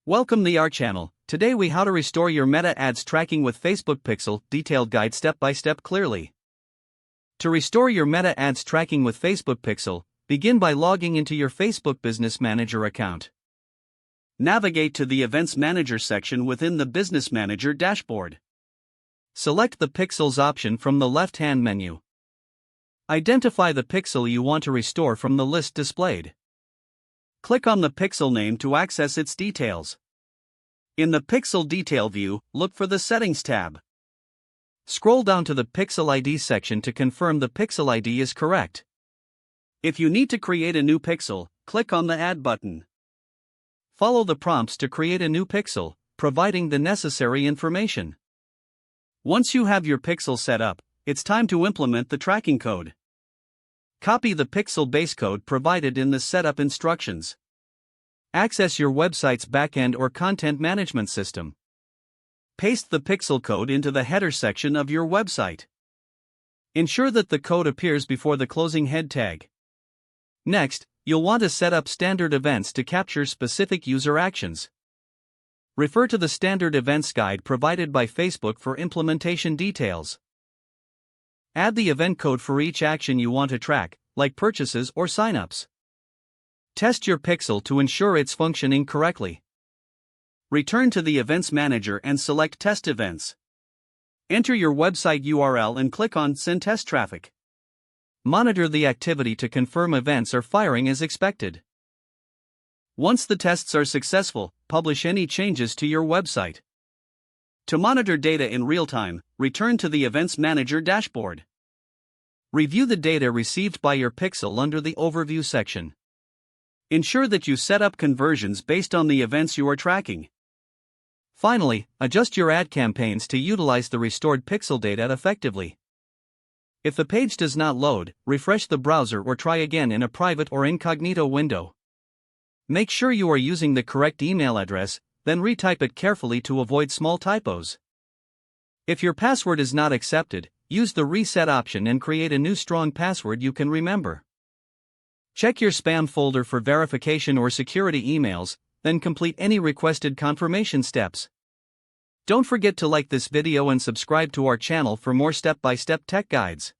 Welcome to our channel. Today we how to restore your Meta ads tracking with Facebook Pixel, detailed guide step by step clearly. To restore your Meta ads tracking with Facebook Pixel, begin by logging into your Facebook Business Manager account. Navigate to the Events Manager section within the Business Manager dashboard. Select the Pixels option from the left-hand menu. Identify the pixel you want to restore from the list displayed. Click on the pixel name to access its details. In the Pixel Detail view, look for the Settings tab. Scroll down to the Pixel ID section to confirm the pixel ID is correct. If you need to create a new pixel, click on the Add button. Follow the prompts to create a new pixel, providing the necessary information. Once you have your pixel set up, it's time to implement the tracking code. Copy the pixel base code provided in the setup instructions. Access your website's backend or content management system. Paste the pixel code into the header section of your website. Ensure that the code appears before the closing head tag. Next, you'll want to set up standard events to capture specific user actions. Refer to the standard events guide provided by Facebook for implementation details. Add the event code for each action you want to track, like purchases or signups. Test your pixel to ensure it's functioning correctly. Return to the Events Manager and select Test Events. Enter your website URL and click on Send Test Traffic. Monitor the activity to confirm events are firing as expected. Once the tests are successful, publish any changes to your website. To monitor data in real time, return to the Events Manager dashboard. Review the data received by your pixel under the Overview section. Ensure that you set up conversions based on the events you are tracking. Finally, adjust your ad campaigns to utilize the restored pixel data effectively. If the page does not load, refresh the browser or try again in a private or incognito window. Make sure you are using the correct email address, then retype it carefully to avoid small typos. If your password is not accepted, use the reset option and create a new strong password you can remember. Check your spam folder for verification or security emails, then complete any requested confirmation steps. Don't forget to like this video and subscribe to our channel for more step-by-step tech guides.